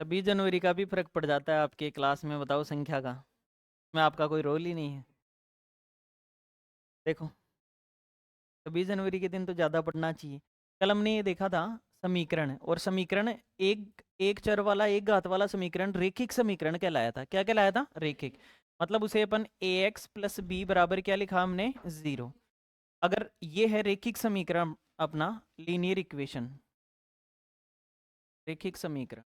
26 जनवरी का भी फर्क पड़ जाता है आपके क्लास में, बताओ संख्या का। में आपका कोई रोल ही नहीं है। देखो 26 जनवरी के दिन तो ज़्यादा पढ़ना चाहिए। कल हमने ये देखा था समीकरण, और समीकरण एक एक चर वाला एक घात वाला समीकरण रेखिक समीकरण कहलाया था। क्या कहलाया था? रेखिक। मतलब उसे अपन ax प्लस बी बराबर क्या लिखा हमने? 0। अगर ये है रेखिक समीकरण अपना, लीनियर इक्वेशन, रेखिक समीकरण,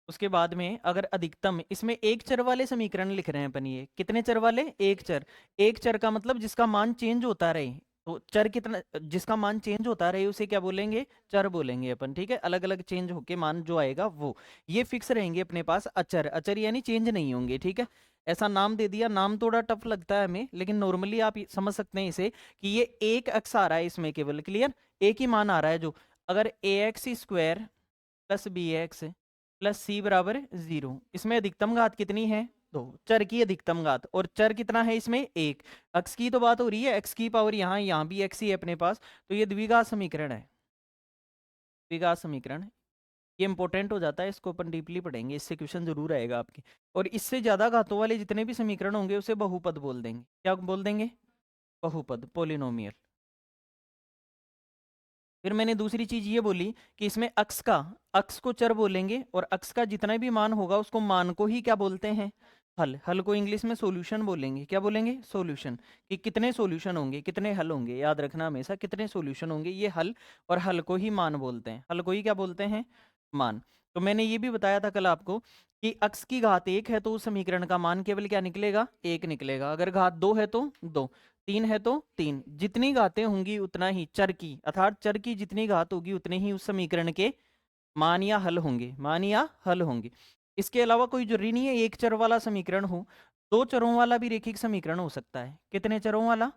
उसके बाद में अगर अधिकतम, इसमें एक चर वाले समीकरण लिख रहे हैं अपन। ये कितने चर वाले? एक चर। एक चर का मतलब जिसका मान चेंज होता रहे। तो चर कितना, जिसका मान चेंज होता रहे उसे क्या बोलेंगे? चर बोलेंगे अपन। ठीक है, अलग अलग चेंज होके मान जो आएगा वो, ये फिक्स रहेंगे अपने पास अचर। अचर यानी चेंज नहीं होंगे। ठीक है, ऐसा नाम दे दिया। नाम थोड़ा टफ लगता है हमें, लेकिन नॉर्मली आप समझ सकते हैं इसे कि ये एक अक्स आ रहा है इसमें, केवल क्लियर एक ही मान आ रहा है। जो अगर a x square plus b x plus c बराबर 0, इसमें अधिकतम घात कितनी है? 2। चर की अधिकतम घात, और चर कितना है इसमें? 1। अक्स की तो बात हो रही है, एक्स की पावर यहाँ भी एक्स ही है अपने पास, तो ये द्विघात समीकरण है। द्विघात समीकरण, ये इंपॉर्टेंट हो जाता है, इसको अपन डीपली पढ़ेंगे, इससे क्वेश्चन जरूर आएगा आपके। और इससे ज्यादा घातों वाले जितने भी समीकरण होंगे उसे बहुपद बोल देंगे। क्या बोल देंगे? बहुपद, पोलिनोमियल। फिर मैंने दूसरी चीज ये बोली कि इसमें अक्स को चर बोलेंगे, और अक्स का जितना भी मान होगा उसको मान को ही क्या बोलते हैं? हल। हल को इंग्लिश में सॉल्यूशन बोलेंगे। क्या बोलेंगे? सॉल्यूशन। कि कितने सॉल्यूशन होंगे, कितने हल होंगे, याद रखना हमेशा, कितने सॉल्यूशन होंगे ये हल। और हल को ही मान बोलते हैं, हल को ही क्या बोलते हैं? मान। तो मैंने ये भी बताया था कल आपको कि अक्स की घात 1 है तो उस समीकरण का मान केवल क्या निकलेगा? 1 निकलेगा। अगर घात 2 है तो 2, 3 है तो 3। जितनी घातें होंगी उतना ही चर की, अर्थात चर की जितनी घात होगी उतने ही उस समीकरण के मान या हल होंगे। मान या हल होंगे। इसके अलावा कोई जरूरी नहीं है एक चर वाला समीकरण हो, दो चरों वाला भी रेखिक समीकरण हो सकता है। कितने चरों वाला?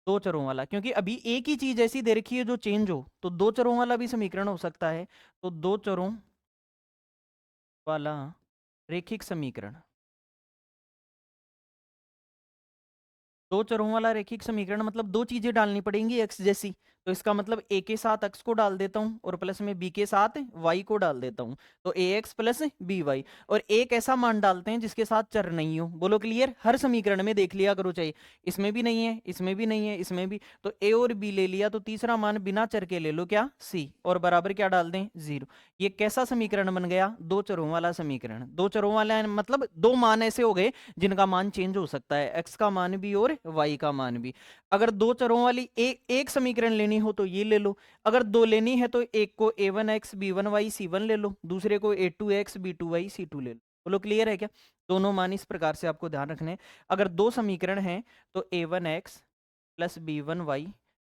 दो चरों वाला, क्योंकि अभी एक ही चीज ऐसी दे रखी है जो चेंज हो, तो दो चरों वाला भी समीकरण हो सकता है। तो दो चरों वाला रेखिक समीकरण, दो चरों वाला रेखिक समीकरण मतलब दो चीजें डालनी पड़ेंगी एक्स जैसी। तो इसका मतलब ए के साथ एक्स को डाल देता हूं, और प्लस में बी के साथ वाई को डाल देता हूं। तो ए एक्स प्लस बी वाई, और एक ऐसा मान डालते हैं जिसके साथ चर नहीं हो। बोलो क्लियर? हर समीकरण में देख लिया करो, चाहिए इसमें भी नहीं है, इसमें भी नहीं है, इसमें भी। तो ए और बी ले लिया, तो तीसरा मान बिना चर के ले लो, क्या? सी, और बराबर क्या डाल दें? 0। ये कैसा समीकरण बन गया? दो चरों वाला समीकरण। दो चरों वाला मतलब दो मान ऐसे हो गए जिनका मान चेंज हो सकता है, एक्स का मान भी और वाई का मान भी। अगर दो चरों वाली एक समीकरण लेनी हो तो ये ले लो। अगर दो लेनी है तो एक को a1x b1y c1 ले लो, दूसरे को a2x b2y c2 ले लो। बोलो क्लियर है क्या? दोनों मान इस प्रकार से आपको ध्यान रखने हैं। अगर दो समीकरण हैं तो a1x plus b1y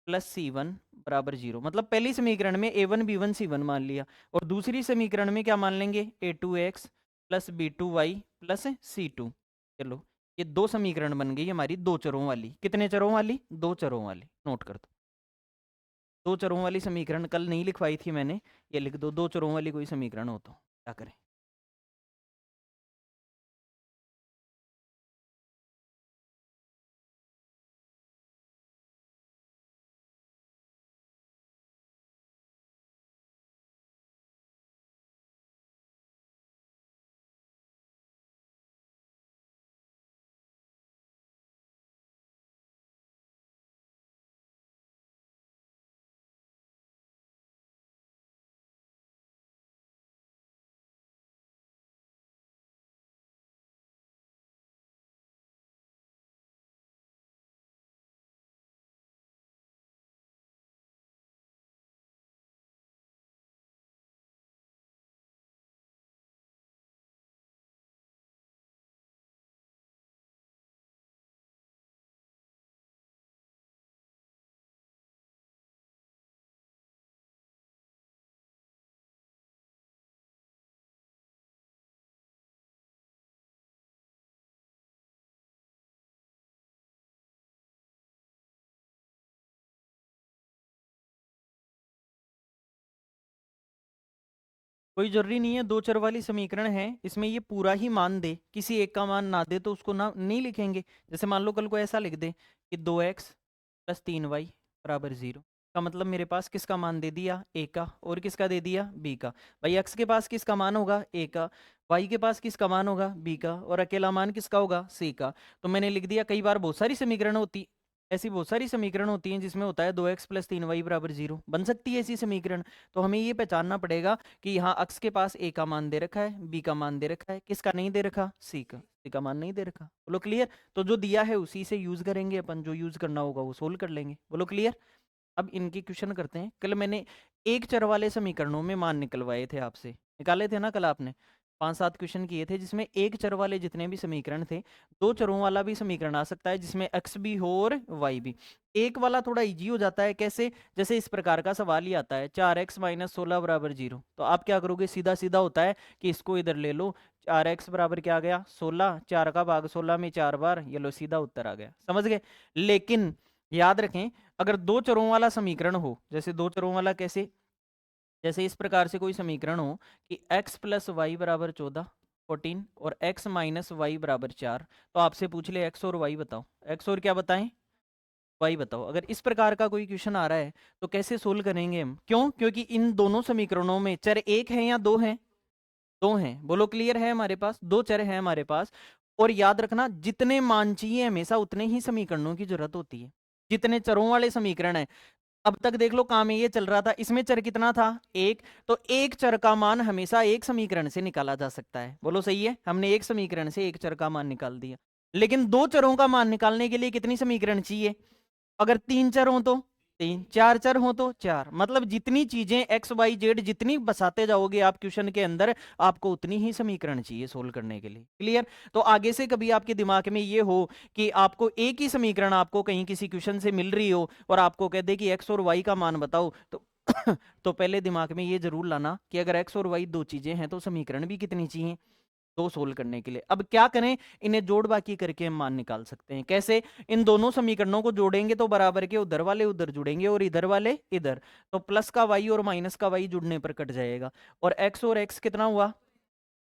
plus c1 बराबर 0, मतलब पहली समीकरण में a1 b1 c1 मान लिया, और दूसरी समीकरण में क्या मान लेंगे? a2x plus b2y plus c2। चलो, ये दो समीकरण बन गई हमारी दो चरों वाली। कितने चरों वाली? दो चरों वाली। नोट कर दो, दो चरों वाली समीकरण कल नहीं लिखवाई थी मैंने, ये लिख दो। दो चरों वाली कोई समीकरण हो तो क्या करें? कोई जरूरी नहीं है दो चर वाली समीकरण है इसमें ये पूरा ही मान दे, किसी एक का मान ना दे तो उसको ना नहीं लिखेंगे। जैसे मान लो कल को ऐसा लिख दे कि 2x प्लस 3y बराबर 0। का मतलब मेरे पास किसका मान दे दिया, ए का, और किसका दे दिया, बी का। भाई एक्स के पास किसका मान होगा, ए का, वाई के पास किसका मान होगा, बी का, और अकेला मान किसका होगा, सी का। तो मैंने लिख दिया। कई बार बहुत सारी समीकरण होती, ऐसी बहुत सारी समीकरण होती हैं जिसमें होता है 2x + 3y = 0, बन सकती है ऐसी समीकरण। तो हमें ये पहचानना पड़ेगा कि यहाँ अक्स के पास ए का मान दे रखा है, बी का मान दे रखा है, किसका नहीं दे रखा, सी का, सी का मान नहीं दे रखा। बोलो क्लियर। तो जो दिया है उसी से यूज करेंगे अपन, जो यूज करना होगा वो सोल्व कर लेंगे। बोलो क्लियर। अब इनकी क्वेश्चन करते हैं। कल मैंने एक चर वाले समीकरणों में मान निकलवाए थे आपसे, निकाले थे ना कल आपने, 5-7 क्वेश्चन किए थे जिसमें एक चर वाले जितने भी समीकरण थे, दो चरों वाला भी समीकरण आ सकता है जिसमें एक्स भी हो और वाई भी। एक वाला थोड़ा इजी हो जाता है, कैसे, जैसे इस प्रकार का सवाल ही आता है 4x - 16 = 0, तो आप क्या करोगे, सीधा सीधा होता है कि इसको इधर ले लो, 4x बराबर क्या आ गया 16, 4 का भाग 16 में 4 बार, ये लो सीधा उत्तर आ गया, समझ गए। लेकिन याद रखें, अगर दो चरों वाला समीकरण हो, जैसे दो चरों वाला कैसे, जैसे इस प्रकार से कोई समीकरण हो कि x + y = 14 14 और x - y = 4, तो आपसे पूछ ले x और y बताओ, x और क्या बताएं, y बताओ। अगर इस प्रकार का कोई क्वेश्चन आ रहा है तो कैसे सोल्व करेंगे हम, क्यों, क्योंकि इन दोनों समीकरणों में चर एक है या दो हैं, दो हैं। बोलो क्लियर है, हमारे पास दो चर हैं हमारे पास। और याद रखना, जितने मान चाहिए हमेशा उतने ही समीकरणों की जरूरत होती है, जितने चरों वाले समीकरण है। अब तक देख लो काम ये चल रहा था, इसमें चर कितना था, एक, तो एक चर का मान हमेशा एक समीकरण से निकाला जा सकता है। बोलो सही है, हमने एक समीकरण से एक चर का मान निकाल दिया। लेकिन दो चरों का मान निकालने के लिए कितनी समीकरण चाहिए, अगर तीन चर हो तो तीन, चार चर हो तो चार, मतलब जितनी चीजें एक्स वाई जेड जितनी बसाते जाओगे आप क्वेश्चन के अंदर, आपको उतनी ही समीकरण चाहिए सोल्व करने के लिए। क्लियर। तो आगे से कभी आपके दिमाग में ये हो कि आपको एक ही समीकरण आपको कहीं किसी क्वेश्चन से मिल रही हो और आपको कह दे कि एक्स और वाई का मान बताओ, तो तो पहले दिमाग में ये जरूर लाना कि अगर एक्स और वाई दो चीजें हैं तो समीकरण भी कितनी चाहिए, दो सोल्व करने के लिए। अब क्या करें, इन्हें जोड़ बाकी करके हम मान निकाल सकते हैं। कैसे, इन दोनों समीकरणों को जोड़ेंगे तो बराबर के उधर वाले उधर जुड़ेंगे और इधर वाले इधर, तो प्लस का वाई और माइनस का वाई जुड़ने पर कट जाएगा। और एक्स कितना हुआ,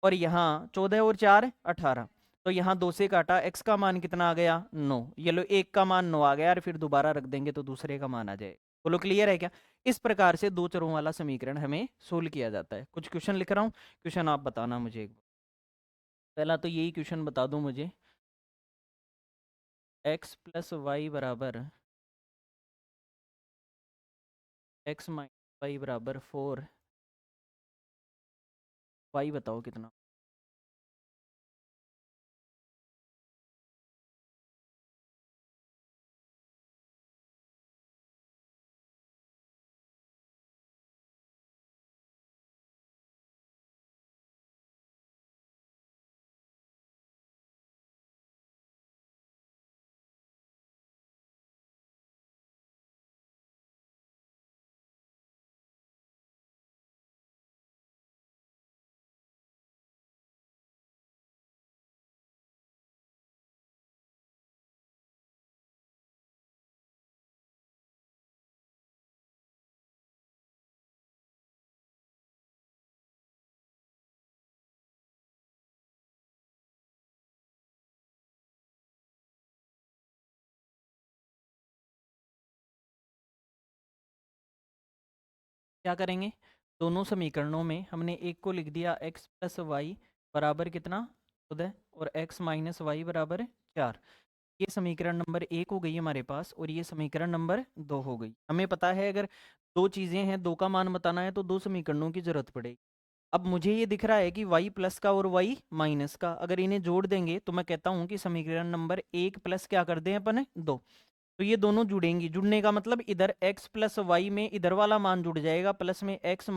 और यहाँ 14 और 4 18, तो यहाँ दो से काटा, एक्स का मान कितना आ गया 9, ये लो एक का मान 9 आ गया, और फिर दोबारा रख देंगे तो दूसरे का मान आ जाए। बोलो क्लियर है क्या। इस प्रकार से दो चरों वाला समीकरण हमें सोल्व किया जाता है। कुछ क्वेश्चन लिख रहा हूँ, क्वेश्चन आप बताना मुझे एक बार। पहला तो यही क्वेश्चन बता दो मुझे, x + y बराबर x - y बराबर 4, y बताओ कितना। क्या करेंगे, दोनों समीकरणों में हमने एक को लिख दिया x + y बराबर कितना 14 और x - y बराबर 4। ये समीकरण नंबर 1 हो गई हमारे पास, और ये समीकरण नंबर 2 हो गई। हमें पता है अगर दो चीजें हैं, दो का मान बताना है तो दो समीकरणों की जरूरत पड़ेगी। अब मुझे ये दिख रहा है कि y प्लस का और y माइनस का अगर इन्हें जोड़ देंगे तो मैं कहता हूं कि समीकरण नंबर 1 प्लस क्या कर दें अपन 2, तो ये दोनों जुड़ेंगी। जुड़ने का मतलब इधर x + y में इधर वाला मान जुड़ जाएगा प्लस में x -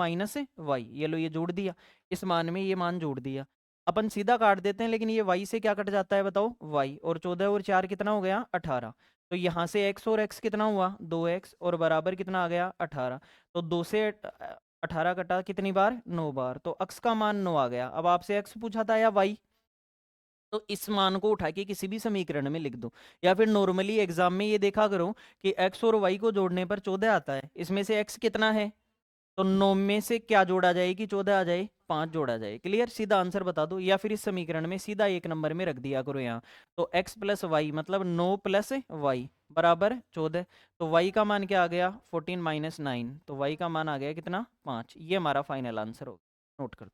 y, ये लो ये जोड़ दिया, इस मान में ये मान जोड़ दिया। अपन सीधा काट देते हैं, लेकिन ये y से क्या कट जाता है बताओ, y, और 14 और 4 कितना हो गया 18, तो यहाँ से x और x कितना हुआ 2x, और बराबर कितना आ गया 18, तो 2 से 18 कटा कितनी बार 9 बार, तो x का मान 9 आ गया। अब आपसे x पूछा था या y, तो इस मान को उठा के किसी भी समीकरण में लिख दो, या फिर नॉर्मली एग्जाम में ये देखा करो कि x और y को जोड़ने पर 14 आता है, इसमें से x कितना है तो 9 में से क्या जोड़ा जाए कि 14 आ जाए, 5 जोड़ा जाए। क्लियर, सीधा आंसर बता दो, या फिर इस समीकरण में सीधा एक नंबर में रख दिया करो यहाँ। तो x प्लस वाई मतलब 9 प्लस वाई बराबर 14। तो y का मान क्या आ गया, 14 माइनस 9, तो y का मान आ गया कितना, 5। ये हमारा फाइनल आंसर होगा, नोट कर दो।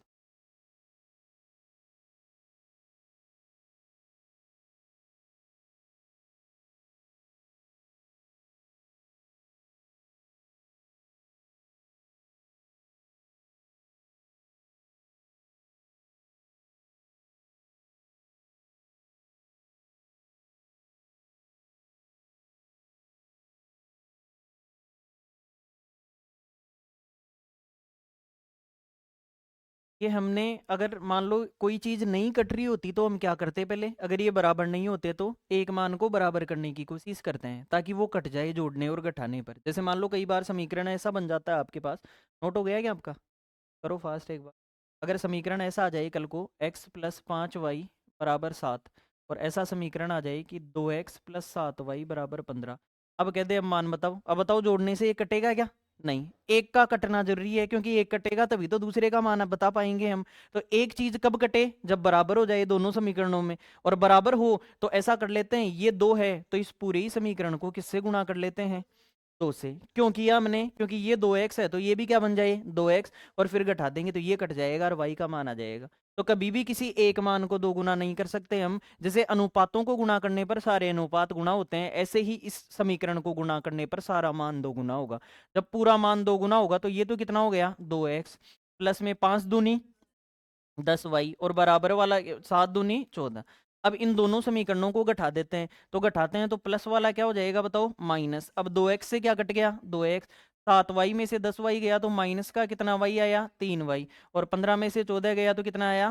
ये हमने, अगर मान लो कोई चीज नहीं कट रही होती तो हम क्या करते पहले, अगर ये बराबर नहीं होते तो एक मान को बराबर करने की कोशिश करते हैं ताकि वो कट जाए जोड़ने और घटाने पर। जैसे मान लो कई बार समीकरण ऐसा बन जाता है आपके पास, नोट हो गया क्या आपका, करो फास्ट एक बार। अगर समीकरण ऐसा आ जाए कल को x प्लस 5y बराबर 7, और ऐसा समीकरण आ जाए कि 2x प्लस 7y बराबर 15। अब कहते हैं अब मान बताओ, अब बताओ जोड़ने से ये कटेगा क्या, नहीं, एक का कटना जरूरी है, क्योंकि एक कटेगा तभी तो दूसरे का मान अब बता पाएंगे हम। तो एक चीज कब कटे, जब बराबर हो जाए दोनों समीकरणों में, और बराबर हो तो ऐसा कर लेते हैं, ये 2 है तो इस पूरे ही समीकरण को किससे गुणा कर लेते हैं, 2 से। क्यों किया हमने, क्योंकि ये 2x है तो ये भी क्या बन जाए 2x, और फिर घटा देंगे तो ये कट जाएगा और y का मान आ जाएगा। तो कभी भी किसी एक मान को दो गुना नहीं कर सकते हम। जैसे अनुपातों को गुणा करने पर सारे अनुपात गुणा होते हैं, ऐसे ही इस समीकरण को गुणा करने पर सारा मान दो गुना होगा। जब पूरा मान दो गुना होगा तो ये तो कितना हो गया 2x, प्लस में 5 दूनी 10y, और बराबर वाला 7 दूनी 14। अब इन दोनों समीकरणों को घटा देते हैं, तो घटाते हैं तो प्लस वाला क्या हो जाएगा बताओ, माइनस। अब 2x से क्या कट गया 2x, 7y में से 10y गया तो माइनस का कितना y आया 3y, और 15 में से 14 गया तो कितना आया,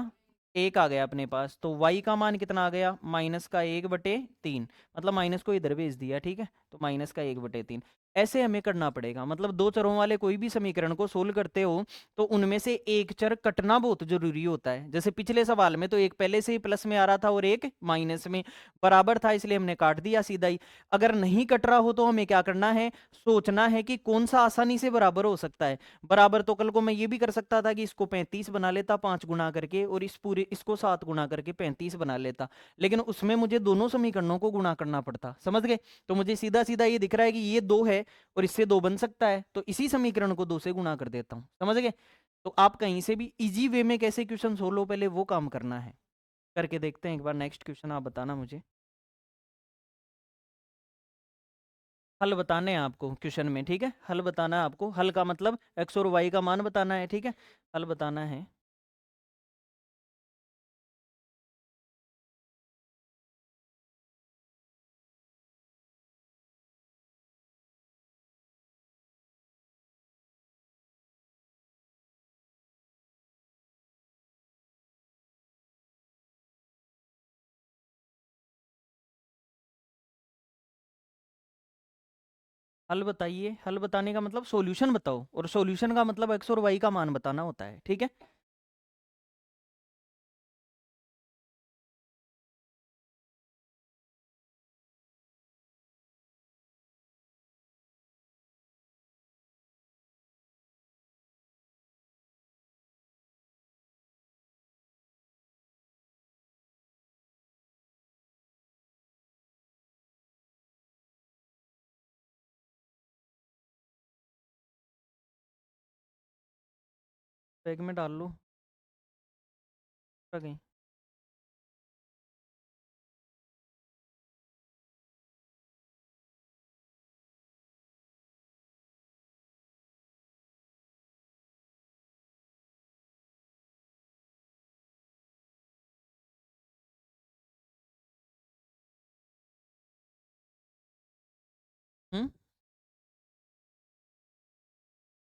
एक आ गया अपने पास। तो y का मान कितना आ गया, माइनस का 1/3, मतलब माइनस को इधर भेज दिया, ठीक है, तो माइनस का 1/3। ऐसे हमें करना पड़ेगा, मतलब दो चरों वाले कोई भी समीकरण को सोल्व करते हो तो उनमें से एक चर कटना बहुत जरूरी होता है। जैसे पिछले सवाल में तो एक पहले से ही प्लस में आ रहा था और एक माइनस में, बराबर था इसलिए हमने काट दिया सीधा ही। अगर नहीं कट रहा हो तो हमें क्या करना है, सोचना है कि कौन सा आसानी से बराबर हो सकता है। बराबर तो कल को मैं ये भी कर सकता था कि इसको 35 बना लेता 5 गुना करके, और इस पूरे इसको 7 गुना करके 35 बना लेता, लेकिन उसमें मुझे दोनों समीकरणों को गुणा करना पड़ता, समझ गए। तो मुझे सीधा सीधा ये दिख रहा है कि ये 2 है और इससे 2 बन सकता है, तो इसी समीकरण को 2 से गुणा कर देता हूं, समझ गए। तो आप कहीं से भी इजी वे में कैसे क्वेश्चन सोल्व हो पहले वो काम करना है। करके देखते हैं एक बार, नेक्स्ट क्वेश्चन आप बताना मुझे। हल बताने हैं आपको क्वेश्चन में, ठीक है, हल बताना है आपको, हल का मतलब एक्स और वाई का मान बताना है, ठीक है, हल बताना है। हल बताइए, हल बताने का मतलब सॉल्यूशन बताओ, और सॉल्यूशन का मतलब एक्स और वाई का मान बताना होता है, ठीक है। बैग में डाल लो कहीं। हम्म,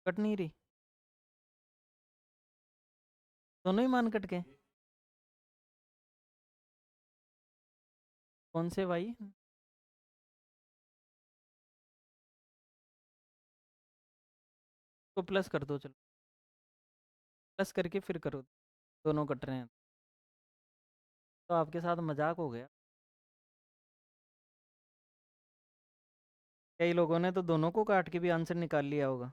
कट नहीं रही, दोनों ही मान कट गए, कौन से भाई, तो प्लस कर दो चलो, प्लस करके फिर करो, दोनों कट रहे हैं। तो आपके साथ मजाक हो गया, कई लोगों ने तो दोनों को काट के भी आंसर निकाल लिया होगा।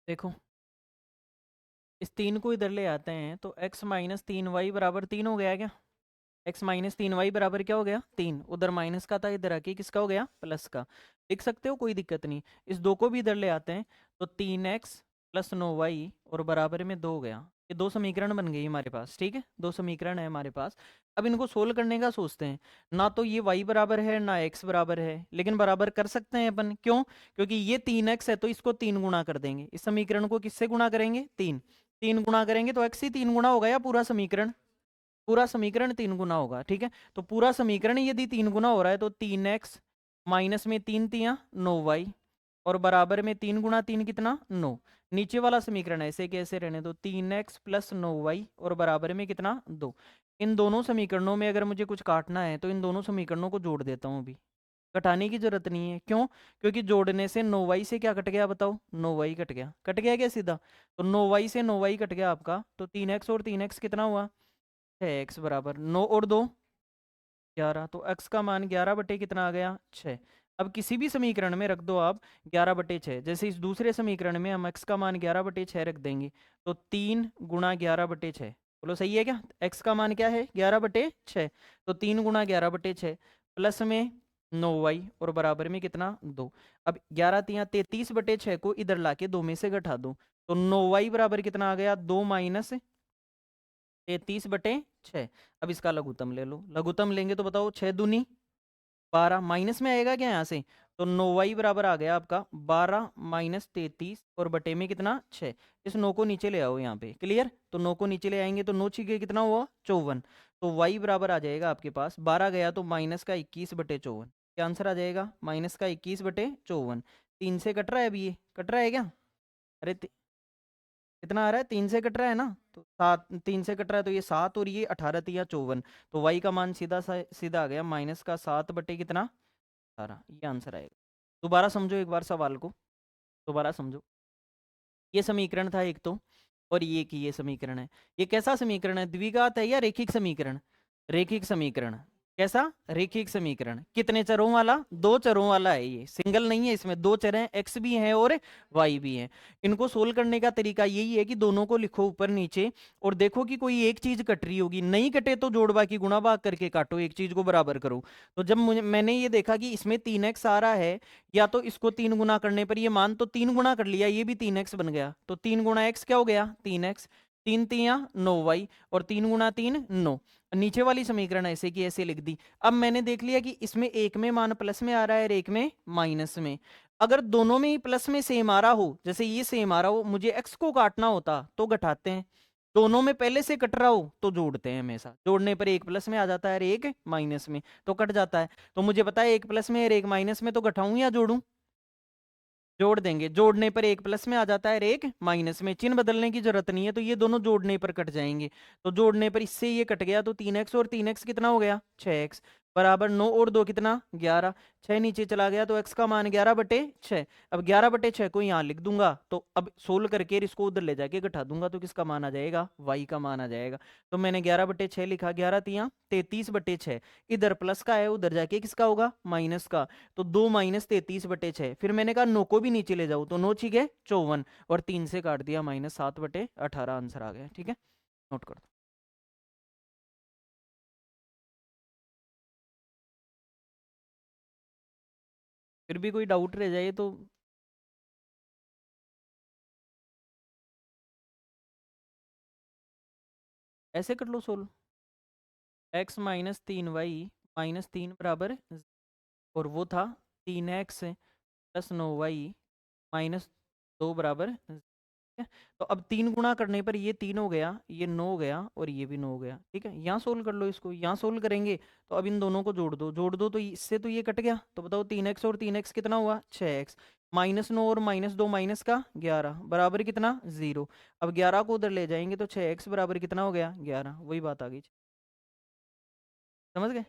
देखो इस 3 को इधर ले आते हैं तो x माइनस 3y बराबर 3 हो गया क्या? x माइनस 3y बराबर क्या हो गया? 3। उधर माइनस का था, इधर आके किसका हो गया? प्लस का। लिख सकते हो, कोई दिक्कत नहीं। इस 2 को भी इधर ले आते हैं तो 3x प्लस 9y और बराबर में 2 हो गया। ये 2 समीकरण बन गई हमारे पास, ठीक है? 2 समीकरण है हमारे पास। अब इनको सोल्व करने का सोचते हैं। ना तो ये y बराबर है ना x बराबर है, लेकिन बराबर कर सकते हैं अपन। क्यों? क्योंकि ये 3x है तो इसको 3 गुना कर देंगे। इस समीकरण को किससे गुणा करेंगे? 3 गुना करेंगे तो x ही 3 गुना होगा, या पूरा समीकरण? पूरा समीकरण 3 गुना होगा, ठीक है? तो पूरा समीकरण यदि 3 गुना हो रहा है तो 3x माइनस में 3 तियां 9y और बराबर में 3 गुना 3 कितना? 9। नीचे वाला समीकरण ऐसे कैसे रहने दो, 3x प्लस 9y और बराबर में कितना? 2। इन दोनों समीकरणों में अगर मुझे कुछ काटना है तो इन दोनों समीकरणों को जोड़ देता हूँ अभी। घटाने की जरूरत नहीं है। क्यों? क्योंकि जोड़ने से 9y से क्या कट गया बताओ? 9y कट गया। कट गया क्या सीधा? तो 9y से 9y कट गया आपका, तो 3x और 3x कितना हुआ? 6x बराबर 9 और 2 11। तो x का मान 11 बटे कितना आ गया? 6। अब किसी भी समीकरण में रख दो आप 11 बटे 6। जैसे इस दूसरे समीकरण में हम x का मान 11 बटे 6 रख देंगे तो 3 गुणा 11 बटे 6। बोलो सही है क्या? x का मान क्या है? 11 बटे 6। तो 3 गुणा 11 बटे 6 प्लस में 9y और बराबर में कितना? 2। अब 11 तियां 33 बटे 6 को इधर लाके 2 में से घटा दो तो 9y बराबर कितना आ गया? 2 माइनस 33 बटे 6। अब इसका लघुत्तम ले लो। लघुत्तम लेंगे तो बताओ 6 दूनी 12, माइनस में आएगा क्या यहाँ से? तो 9y बराबर आ गया आपका 12 माइनस 33 और बटे में कितना? 6। इस 9 को नीचे ले आओ यहाँ पे। क्लियर? तो 9 को नीचे ले आएंगे तो 9 छिके कितना हुआ? 54। तो y बराबर आ जाएगा आपके पास 12 गया तो माइनस का 21 बटे 54। क्या आंसर आ जाएगा? माइनस का 21 बटे 54। 3 से कट रहा है अभी, ये कट रहा है क्या? अरे कितना आ रहा है? 3 से कट रहा है ना, तो 7। 3 से कट रहा है तो ये 7 और ये 18 तिया 54। तो वाई का मान सीधा आ गया माइनस का 7 बटे कितना? 18। ये आंसर आएगा। दोबारा समझो एक बार सवाल को, दोबारा समझो। ये समीकरण था एक तो, और ये समीकरण है। ये कैसा समीकरण है? द्विघात है या रेखिक समीकरण? रेखिक समीकरण। कैसा? रेखिक समीकरण। कितने चरों वाला? 2 चरों वाला है। ये सिंगल नहीं है, इसमें 2 चर हैं, x भी हैं और y भी हैं। इनको सोल्व करने का तरीका यही है कि दोनों को लिखो ऊपर नीचे और देखो कि कोई एक चीज कट रही होगी। नहीं कटे तो जोड़ बाकी गुणा भाग करके काटो, एक चीज को बराबर करो। तो जब मैंने ये देखा कि इसमें 3x आ रहा है, या तो इसको 3 गुना करने पर ये मान तो 3 गुना कर लिया, ये भी 3x बन गया। तो 3 गुना x क्या हो गया? 3x। 3 तियां 9y और 3 गुना 3 9। नीचे वाली समीकरण ऐसे की ऐसे लिख दी। अब मैंने देख लिया कि इसमें एक में मान प्लस में आ रहा है और एक में माइनस में। अगर दोनों में ही प्लस में सेम आ रहा हो, जैसे ये सेम आ रहा हो, मुझे x को काटना होता तो घटाते हैं। दोनों में पहले से कट रहा हो तो जोड़ते हैं। हमेशा जोड़ने पर एक प्लस में आ जाता है और एक माइनस में, तो कट जाता है। तो मुझे पता है एक प्लस में और एक माइनस में, तो घटाऊं या जोड़ूं? जोड़ देंगे। जोड़ने पर एक प्लस में आ जाता है और एक माइनस में। चिन्ह बदलने की जरूरत नहीं है, तो ये दोनों जोड़ने पर कट जाएंगे। तो जोड़ने पर इससे ये कट गया तो 3x और 3x कितना हो गया? 6x बराबर 9 और 2 कितना? 11। 6 नीचे चला गया तो x का मान 11 बटे 6। अब 11 बटे 6 को यहाँ लिख दूंगा, तो अब सोल्व करके इसको उधर ले जाके घटा दूंगा तो किसका मान आ जाएगा? y का मान आ जाएगा। तो मैंने 11 बटे 6 लिखा। 11 तियां 33 बटे 6। इधर प्लस का है, उधर जाके किसका होगा? माइनस का। तो 2 माइनस 33 बटे 6। फिर मैंने कहा 9 को भी नीचे ले जाऊं तो 9 छिके 54 और 3 से काट दिया माइनस 7 बटे 18। आंसर आ गया। ठीक है, नोट कर दो। फिर भी कोई डाउट रह जाए तो ऐसे कर लो solve. x minus 3y minus 3 बराबर, और वो था 3x प्लस 9y माइनस 2 बराबर है। तो अब 3 गुणा करने पर ये 3 हो गया, ये 9 हो गया और ये भी 9 हो गया। ठीक है, यहाँ सोल्व कर लो इसको। यहाँ सोल्व करेंगे तो अब इन दोनों को जोड़ दो। जोड़ दो तो इससे तो ये कट गया। तो बताओ 3x और 3x कितना हुआ? 6x। माइनस 9 और माइनस 2 माइनस का 11 बराबर कितना? 0। अब 11 को उधर ले जाएंगे तो 6x बराबर कितना हो गया? 11। वही बात आ गई। समझ गए?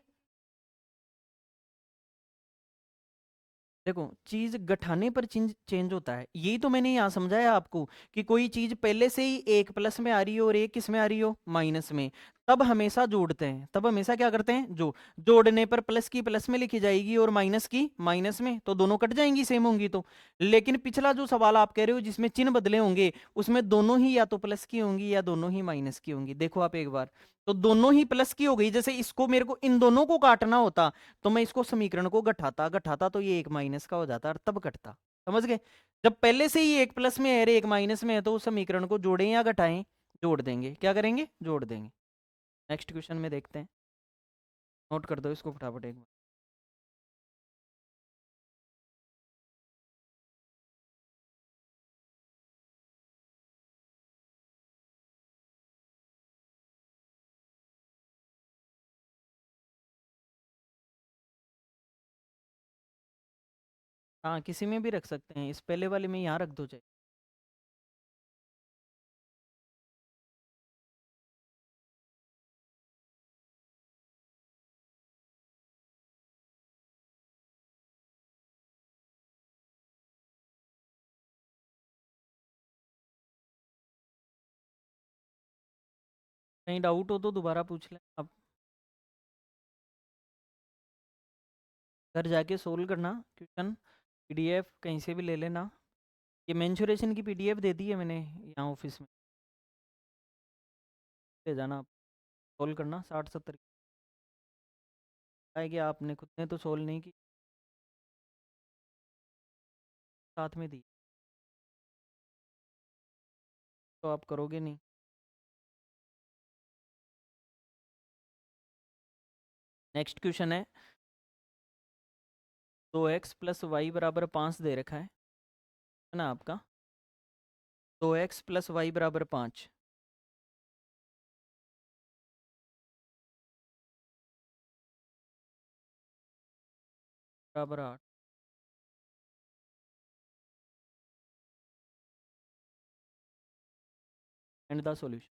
देखो चीज गठाने पर चेंज चेंज होता है। यही तो मैंने यहाँ समझाया आपको कि कोई चीज पहले से ही एक प्लस में आ रही हो और एक किस में आ रही हो? माइनस में। तब हमेशा जोड़ते हैं, तब हमेशा क्या करते हैं, जोड़ने पर प्लस की प्लस में लिखी जाएगी और माइनस की माइनस में, तो दोनों कट जाएंगी सेम होंगी तो। लेकिन पिछला जो सवाल आप कह रहे हो जिसमें चिन्ह बदले होंगे, उसमें दोनों ही या तो प्लस की होंगी या दोनों ही माइनस की होंगी। देखो आप एक बार, तो दोनों ही प्लस की हो गई। जैसे इसको मेरे को इन दोनों को काटना होता तो मैं इसको समीकरण को घटाता घटाता तो ये एक माइनस का हो जाता और तब कटता। समझ गए? जब पहले से ही एक प्लस में है और एक माइनस में है तो उस समीकरण को जोड़ें या घटाएं, जोड़ देंगे। क्या करेंगे? जोड़ देंगे। नेक्स्ट क्वेश्चन में देखते हैं, नोट कर दो इसको फटाफट एक बार। हाँ, किसी में भी रख सकते हैं, इस पहले वाले में यहाँ रख दो चाहे। कहीं डाउट हो तो दोबारा पूछ लें आप। घर जाके सोल्व करना क्वेश्चन, पीडीएफ कहीं से भी ले लेना। ये मेंसुरेशन की पीडीएफ दे दी है मैंने यहाँ ऑफिस में, ले जाना आप, सोल्व करना 60-70 आएगी। आपने खुद ने तो सोल्व नहीं की, साथ में दी तो आप करोगे नहीं। नेक्स्ट क्वेश्चन है, 2x + y = 5 दे रखा है ना आपका। 2x + y = 5 बराबर 8। And the solution.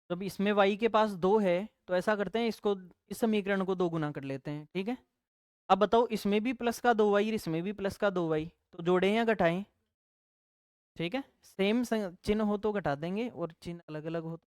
जब इसमें y के पास 2 है तो ऐसा करते हैं, इसको इस समीकरण को 2 गुना कर लेते हैं, ठीक है। अब बताओ, इसमें भी प्लस का 2y और इसमें भी प्लस का 2y, तो जोड़ें या घटाएं? ठीक है, सेम चिन्ह हो तो घटा देंगे और चिन्ह अलग अलग हो तो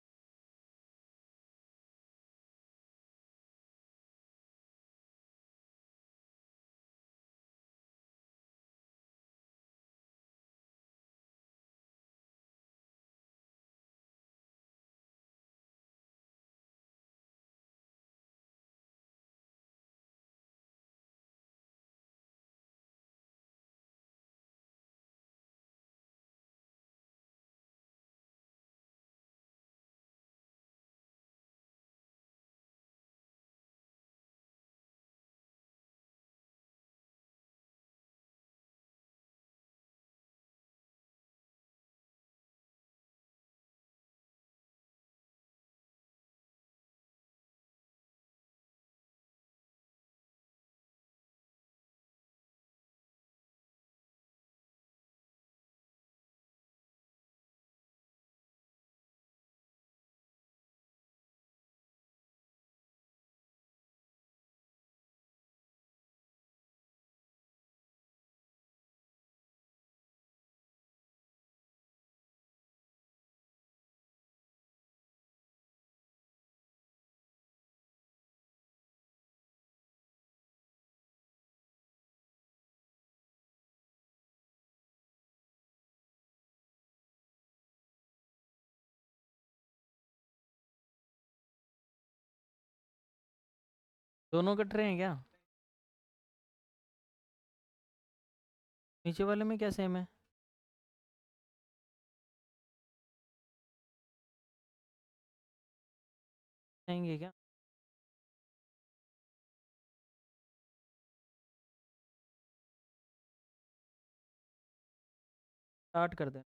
दोनों कट रहे हैं क्या? नीचे वाले में क्या सेम है? आएंगे क्या? स्टार्ट कर दें।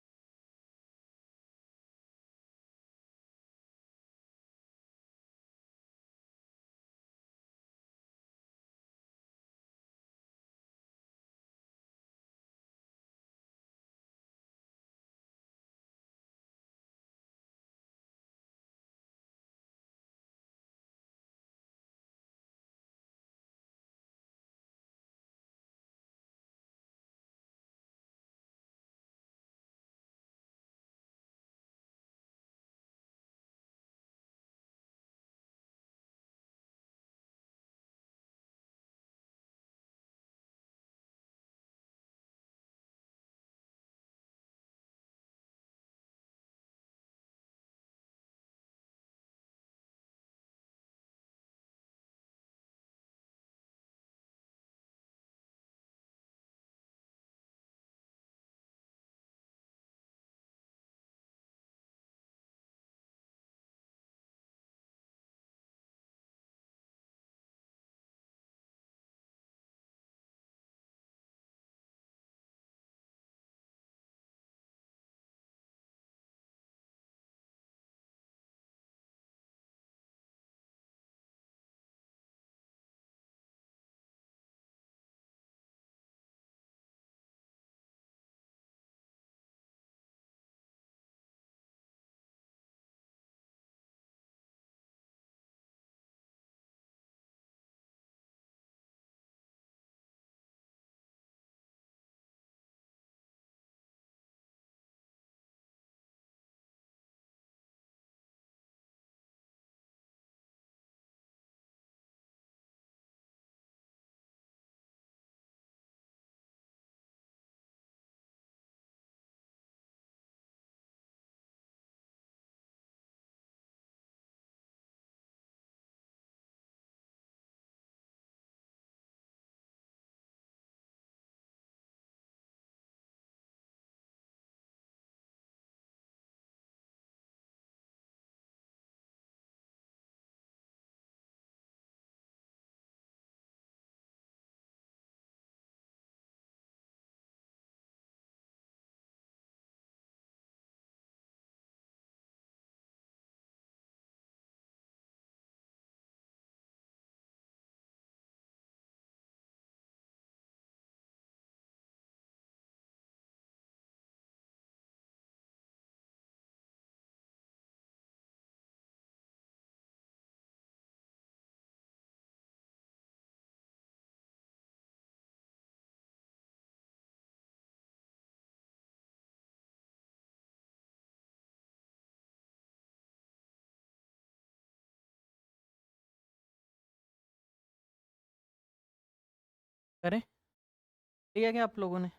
करें ठीक है क्या आप लोगों ने?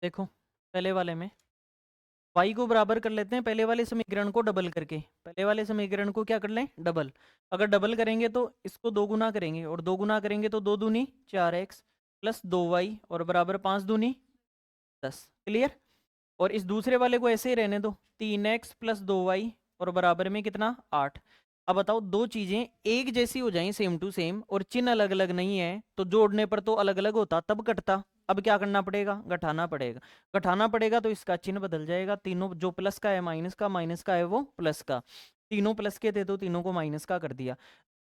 देखो पहले वाले में y को बराबर कर लेते हैं पहले वाले समीकरण को डबल करके। पहले वाले समीकरण को क्या कर लें? डबल। अगर डबल करेंगे तो इसको दो गुना करेंगे, और दो गुना करेंगे तो दो दूनी 4x प्लस 2y और बराबर 5 दूनी 10। क्लियर? और इस दूसरे वाले को ऐसे ही रहने दो, 3x प्लस 2y और बराबर में कितना? 8। अब बताओ दो चीजें एक जैसी हो जाएं सेम टू सेम और चिन्ह अलग अलग नहीं है तो जोड़ने पर तो अलग अलग होता तब कटता। अब क्या करना पड़ेगा? घटाना पड़ेगा। घटाना पड़ेगा तो इसका चिन्ह बदल जाएगा, तीनों जो प्लस का है माइनस का, माइनस का है वो प्लस का। तीनों प्लस के थे तो तीनों को माइनस का कर दिया।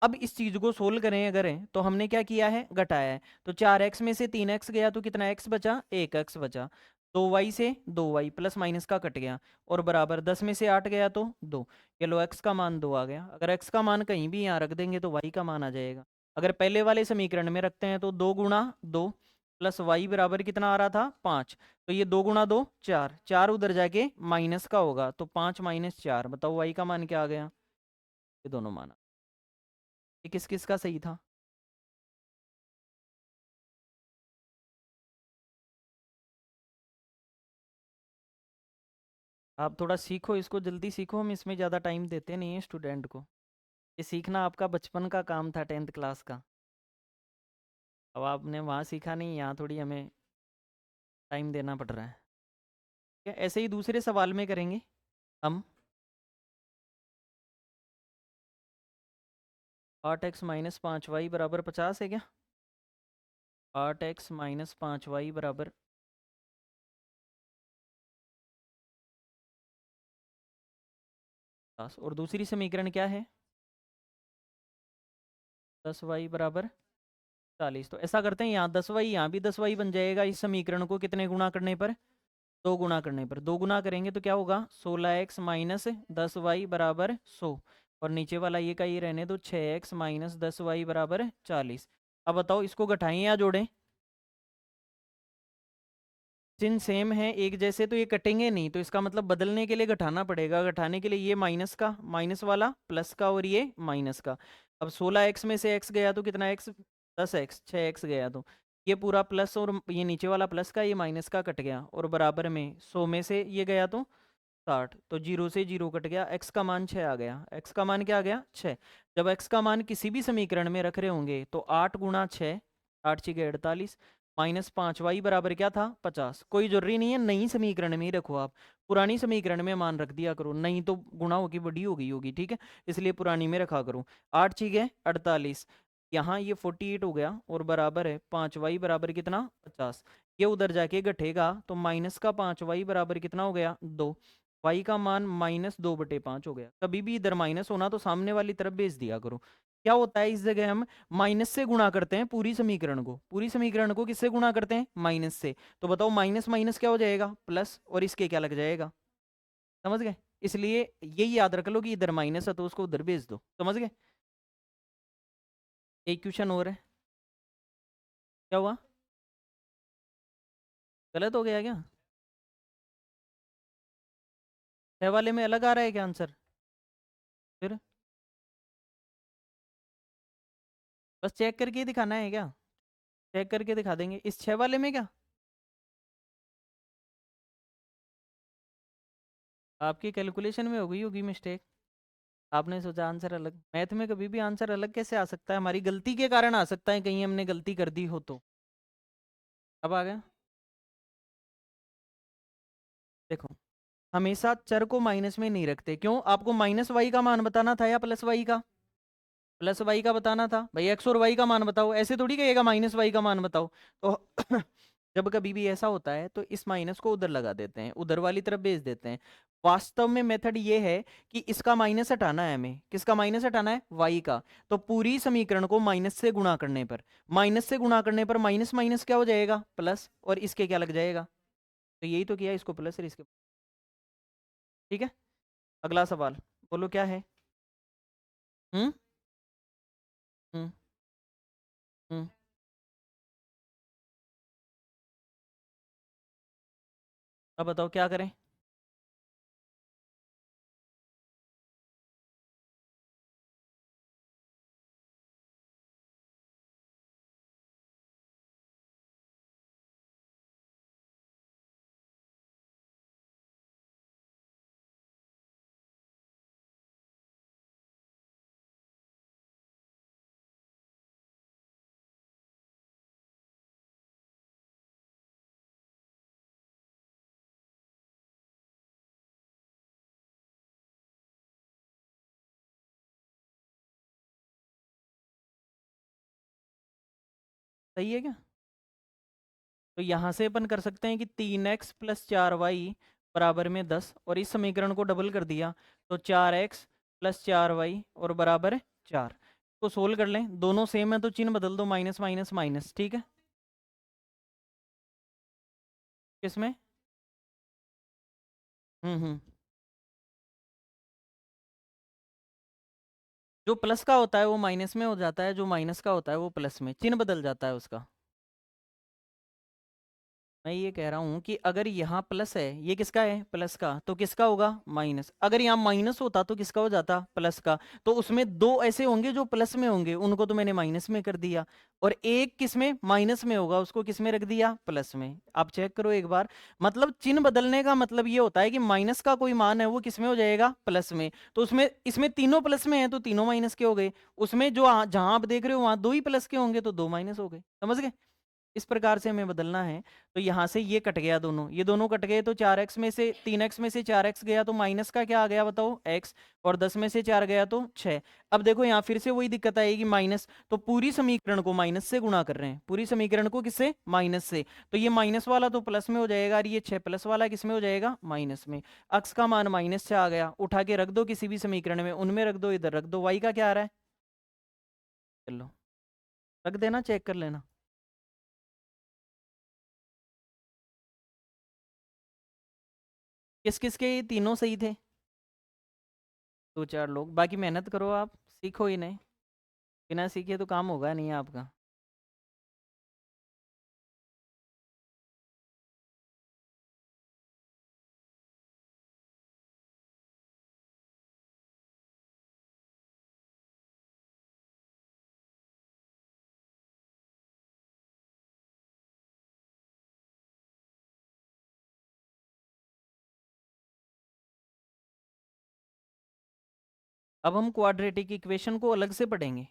अब इस चीज को सोल्व करें अगर है तो हमने क्या किया है? घटाया है। तो 4x में से 3x गया तो कितना x बचा? 1x बचा। 2y से 2y प्लस माइनस का कट गया और बराबर 10 में से 8 गया तो 2। ये लो x का मान 2 आ गया। अगर x का मान कहीं भी यहाँ रख देंगे तो y का मान आ जाएगा। अगर पहले वाले समीकरण में रखते हैं तो 2 गुणा 2 प्लस y बराबर कितना आ रहा था? 5। तो ये 2 गुणा 2 4, 4 उधर जाके माइनस का होगा तो 5 माइनस 4। बताओ y का मान क्या आ गया? ये दोनों मान। ये किस किस का सही था? आप थोड़ा सीखो इसको, जल्दी सीखो। हम इसमें ज़्यादा टाइम देते नहीं है स्टूडेंट को। ये सीखना आपका बचपन का काम था, 10th क्लास का। अब आपने वहाँ सीखा नहीं, यहाँ थोड़ी हमें टाइम देना पड़ रहा है। ठीक है, ऐसे ही दूसरे सवाल में करेंगे हम। 8x माइनस 5y बराबर 50 है क्या? 8x माइनस 5y बराबर 50। और दूसरी समीकरण क्या है? 10y बराबर 40। तो ऐसा करते हैं, यहाँ 10y यहाँ भी 10y बन जाएगा। इस समीकरण को कितने गुणा करने पर? दो गुना करने पर। दो गुना करेंगे तो क्या होगा? 16x माइनस 10y बराबर 100। और नीचे वाला ये का ये रहने दो, 6x माइनस 10y बराबर 40। अब बताओ इसको घटाएं या जोड़ें? चिन्ह सेम है एक जैसे तो ये कटेंगे नहीं, तो इसका मतलब बदलने के लिए घटाना पड़ेगा। घटाने के लिए ये माइनस का माइनस वाला प्लस का और ये माइनस का। अब 16x में से x गया तो कितना x? 10x। 6x गया तो ये पूरा प्लस और ये नीचे वाला प्लस का ये माइनस का कट गया और बराबर में 100 में से ये गया तो 60। तो जीरो से जीरो कट गया, x का मान 6 आ गया। x का मान क्या आ गया? 6। जब x का मान किसी भी समीकरण में रख रहे होंगे तो 8 गुणा 6, 8 6 48 माइनस 5y बराबर क्या था? 50। कोई जरूरी नहीं है नई समीकरण में ही रखो आप, पुरानी समीकरण में मान रख दिया करो, नहीं तो गुणा होगी बड़ी हो गई होगी। ठीक है, इसलिए पुरानी में रखा करो। 8 6 48, यहाँ ये 48 हो गया और बराबर है 5y बराबर कितना? 50। ये उधर जाके घटेगा तो माइनस का 5y बराबर कितना हो गया? 2। y का मान -2/5 हो गया। कभी भी इधर माइनस होना तो सामने वाली तरफ भेज दिया करो। क्या होता है, इस जगह हम माइनस से गुणा करते हैं पूरी समीकरण को। पूरी समीकरण को किससे गुणा करते हैं? माइनस से। तो बताओ माइनस माइनस क्या हो जाएगा? प्लस। और इसके क्या लग जाएगा? समझ गए? इसलिए यही याद रख लो कि इधर माइनस है तो उसको उधर भेज दो। समझ गए? एक क्वेश्चन और है। क्या हुआ? गलत हो गया क्या? छह वाले में अलग आ रहा है क्या आंसर? फिर बस चेक करके ही दिखाना है क्या? चेक करके दिखा देंगे। इस छह वाले में क्या आपकी कैलकुलेशन में हो गई होगी मिस्टेक? आपने सोचा आंसर अलग। मैथ में कभी भी आंसर अलग कैसे आ सकता है? हमारी गलती के कारण आ सकता है, कहीं हमने गलती कर दी हो तो। अब आ गया। देखो, हमेशा चर को माइनस में नहीं रखते। क्यों? आपको माइनस वाई का मान बताना था या प्लस वाई का? प्लस वाई का बताना था भाई। एक्स और वाई का मान बताओ, ऐसे थोड़ी कहेगा माइनस वाई का मान बताओ। तो जब कभी भी ऐसा होता है तो इस माइनस को उधर लगा देते हैं, उधर वाली तरफ भेज देते हैं। वास्तव में मेथड ये है कि इसका माइनस हटाना है हमें। किसका माइनस हटाना है? वाई का। तो पूरी समीकरण को माइनस से गुणा करने पर, माइनस से गुणा करने पर माइनस माइनस क्या हो जाएगा? प्लस। और इसके क्या लग जाएगा? तो यही तो किया, इसको प्लस और इसके। ठीक है, अगला सवाल बोलो क्या है? हम्म हम्म हम्म अब बताओ क्या करें? सही है क्या? तो यहाँ से अपन कर सकते हैं कि 3x प्लस 4y बराबर में 10, और इस समीकरण को डबल कर दिया तो 4x प्लस 4y और बराबर है 4। तो सोल्व कर लें, दोनों सेम है तो चिन्ह बदल दो, माइनस माइनस माइनस, ठीक है। किसमें? हम्म। जो प्लस का होता है वो माइनस में हो जाता है, जो माइनस का होता है वो प्लस में, चिन्ह बदल जाता है उसका। मैं ये कह रहा हूँ कि अगर यहाँ प्लस है, ये किसका है? प्लस का, तो किसका होगा? माइनस। अगर यहाँ माइनस होता तो किसका हो जाता? प्लस का। तो उसमें दो ऐसे होंगे जो प्लस में होंगे, उनको तो मैंने माइनस में कर दिया, और एक किसमें? माइनस में होगा, उसको किसमें रख दिया? प्लस में। आप चेक करो एक बार, मतलब चिन्ह बदलने का मतलब ये होता है कि माइनस का कोई मान है वो किसमें हो जाएगा? प्लस में। तो उसमें, इसमें तीनों प्लस में है तो तीनों माइनस के हो गए, उसमें जो जहां आप देख रहे हो वहां दो ही प्लस के होंगे तो दो माइनस हो गए। समझ गए? इस प्रकार से हमें बदलना है। तो यहाँ से ये कट गया, दोनों ये दोनों कट गए, तो 4x में से 3x में से 4x गया तो माइनस का क्या आ गया बताओ? x। और 10 में से 4 गया तो 6। अब देखो यहाँ फिर से वही दिक्कत आएगी, माइनस, तो पूरी समीकरण को माइनस से गुणा कर रहे हैं, पूरी समीकरण को किससे? माइनस से। तो ये माइनस वाला तो प्लस में हो जाएगा, और ये 6 प्लस वाला किसमें हो जाएगा? माइनस में। x का मान माइनस से आ गया, उठा के रख दो किसी भी समीकरण में, उनमें रख दो, इधर रख दो। y का क्या आ रहा है? चलो रख देना, चेक कर लेना। किस किस के? ये तीनों सही थे। दो चार लोग, बाकी मेहनत करो, आप सीखो ही नहीं, बिना सीखे तो काम होगा नहीं आपका। अब हम क्वाड्रेटिक इक्वेशन को अलग से पढ़ेंगे।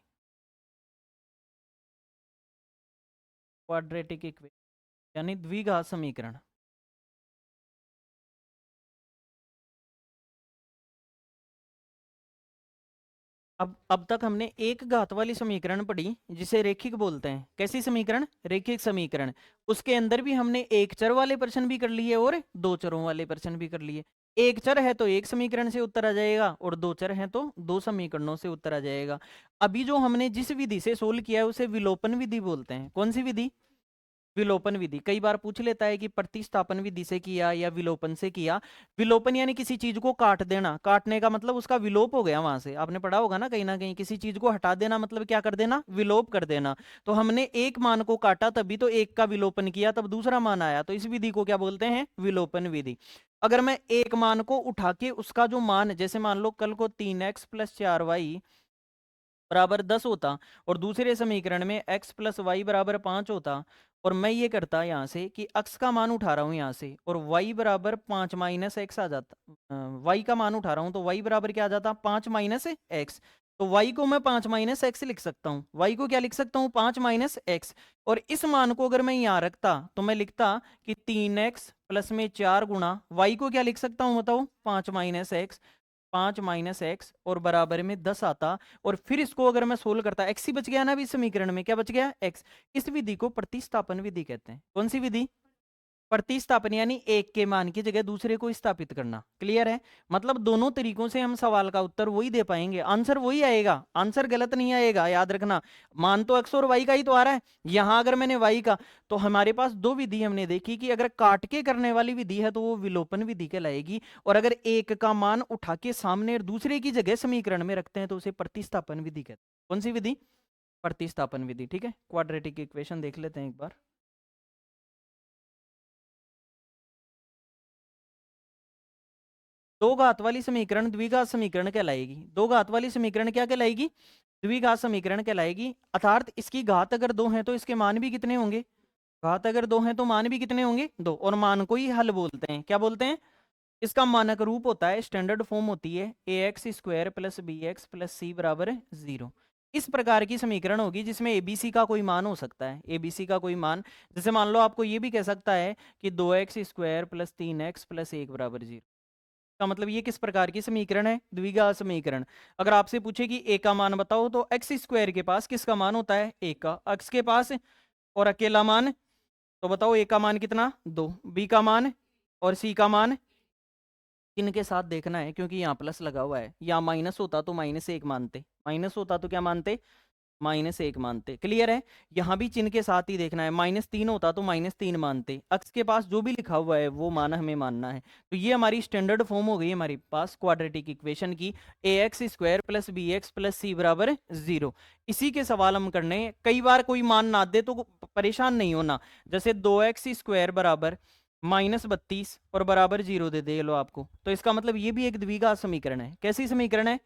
क्वाड्रेटिक इक्वेशन यानी द्विघात समीकरण। अब तक हमने एक घात वाली समीकरण पढ़ी जिसे रेखिक बोलते हैं। कैसी समीकरण? रेखिक समीकरण। उसके अंदर भी हमने एक चर वाले प्रश्न भी कर लिए और दो चरों वाले प्रश्न भी कर लिए। एक चर है तो एक समीकरण से उत्तर आ जाएगा, और दो चर हैं तो दो समीकरणों से उत्तर आ जाएगा। अभी जो हमने जिस विधि से सोल्व किया है उसे विलोपन विधि बोलते हैं। कौन सी विधि? विलोपन विधि। कई बार पूछ लेता है कि प्रतिस्थापन विधि से किया या विलोपन से किया। विलोपन यानी किसी चीज को काट देना, काटने का मतलब उसका विलोप हो गया, वहां से आपने पढ़ा होगा ना कहीं किसी चीज को हटा देना मतलब क्या कर देना? विलोप कर देना। तो हमने एक मान को काटा तभी तो एक का विलोपन किया, तब दूसरा मान आया, तो इस विधि को क्या बोलते हैं? विलोपन विधि। अगर मैं एक मान को उठा के उसका जो मान, जैसे मान लो कल को 3x प्लस 4y बराबर 10 होता, और दूसरे समीकरण में x प्लस वाई बराबर 5 होता, और मैं ये करता यहाँ से कि x का मान उठा रहा हूँ यहाँ से, और y बराबर 5 माइनस एक्स आ जाता, y का मान उठा रहा हूँ तो y बराबर क्या आ जाता? 5 माइनस एक्स। तो y को मैं 5 माइनस एक्स लिख सकता हूँ, y को क्या लिख सकता हूँ? 5 माइनस एक्स। और इस मान को अगर मैं यहाँ रखता तो मैं लिखता कि 3x प्लस में 4 गुणा y को क्या लिख सकता हूँ बताओ? 5 माइनस एक्स, 5 माइनस एक्स और बराबर में 10 आता। और फिर इसको अगर मैं सोल्व करता, एक्स ही बच गया ना अभी समीकरण में, क्या बच गया? एक्स। इस विधि को प्रतिस्थापन विधि कहते हैं। कौन सी विधि? प्रतिस्थापन, यानी एक के मान की जगह दूसरे को स्थापित करना। क्लियर है? मतलब दोनों तरीकों से हम सवाल का उत्तर वही दे पाएंगे, आंसर वही आएगा, आंसर गलत नहीं आएगा, याद रखना। मान तो एक्स और वाई का ही तो आ रहा है, यहां अगर मैंने वाई का, तो हमारे पास दो विधि हमने देखी कि अगर काट के करने वाली विधि है तो वो विलोपन विधि कहलाएगी, और अगर एक का मान उठा के सामने और दूसरे की जगह समीकरण में रखते हैं तो उसे प्रतिस्थापन विधि कहते हैं। कौन सी विधि? प्रतिस्थापन विधि। ठीक है, क्वाड्रेटिक इक्वेशन देख लेते हैं एक बार। दो घात वाली समीकरण द्विघात समीकरण कहलाएगी। दो घात वाली समीकरण क्या कहलाएगी? द्विघात समीकरण कहलाएगी। अर्थात इसकी घात अगर दो है तो इसके मान भी कितने होंगे? घात अगर दो है तो मान भी कितने होंगे? दो। और मान को ही हल बोलते हैं। क्या बोलते हैं? इसका मानक रूप होता है, स्टैंडर्ड फॉर्म होती है a x square plus b x plus c बराबर 0। इस प्रकार की समीकरण होगी जिसमें एबीसी का कोई मान हो सकता है, एबीसी का कोई मान। जैसे मान लो आपको ये भी कह सकता है कि 2x square plus 3x plus 1 बराबर 0। का मतलब ये किस प्रकार की समीकरण है? द्विघात समीकरण। अगर आपसे पूछे कि ए का मान बताओ तो एक्स स्क्वायर के पास किसका मान होता है? ए का। एक्स के पास और अकेला मान, तो बताओ ए का मान कितना 2, बी का मान और सी का मान किनके साथ देखना है, क्योंकि यहाँ प्लस लगा हुआ है। यहाँ माइनस होता तो -1 मानते, माइनस होता तो क्या मानते, -1 मानते। क्लियर है। यहाँ भी चिन्ह के साथ ही देखना है, -3 होता तो -3 मानते। अक्स के पास जो भी लिखा हुआ है वो मान हमें मानना है। तो ये हमारी स्टैंडर्ड फॉर्म हो गई हमारे पास क्वाड्रेटिक इक्वेशन की, ax² + bx + c = 0। इसी के सवाल हम करने हैं। कई बार कोई मान ना दे तो परेशान नहीं होना। जैसे 2x² बराबर -32 और बराबर 0 दे दे लो आपको, तो इसका मतलब ये भी एक द्विघात समीकरण है। कैसी समीकरण है,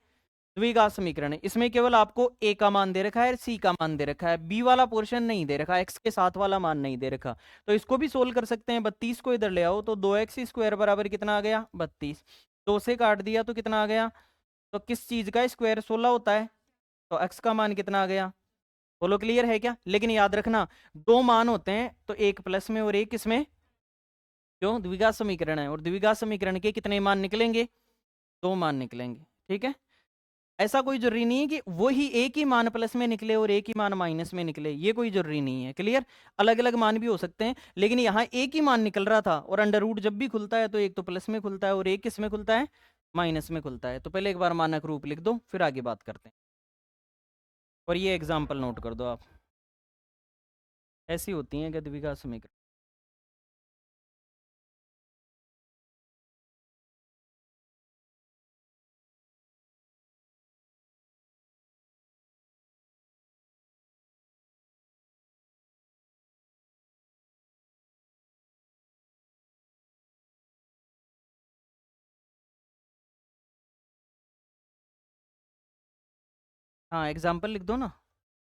द्विघात समीकरण है। इसमें केवल आपको ए का मान दे रखा है, सी का मान दे रखा है, बी वाला पोर्शन नहीं दे रखा, एक्स के साथ वाला मान नहीं दे रखा। तो इसको भी सोल्व कर सकते हैं। 32 को इधर ले आओ तो 2x² बराबर कितना आ गया 32, 2 से काट दिया तो कितना आ गया, तो किस चीज का स्क्वायर 16 होता है, तो एक्स का मान कितना आ गया, बोलो क्लियर है क्या। लेकिन याद रखना दो मान होते हैं तो एक प्लस में और एक किसमें, क्यों, द्विघात समीकरण है, और द्विघात समीकरण के कितने मान निकलेंगे, दो मान निकलेंगे। ठीक है। ऐसा कोई जरूरी नहीं है कि वो ही एक ही मान प्लस में निकले और एक ही मान माइनस में निकले, ये कोई जरूरी नहीं है। क्लियर। अलग अलग मान भी हो सकते हैं, लेकिन यहाँ एक ही मान निकल रहा था, और अंडर रूट जब भी खुलता है तो एक तो प्लस में खुलता है और एक किस में खुलता है, माइनस में खुलता है। तो पहले एक बार मानक रूप लिख दो, फिर आगे बात करते हैं। और ये एग्जाम्पल नोट कर दो आप, ऐसी होती हैं द्विघात समीकरण। हाँ एग्जाम्पल लिख दो ना,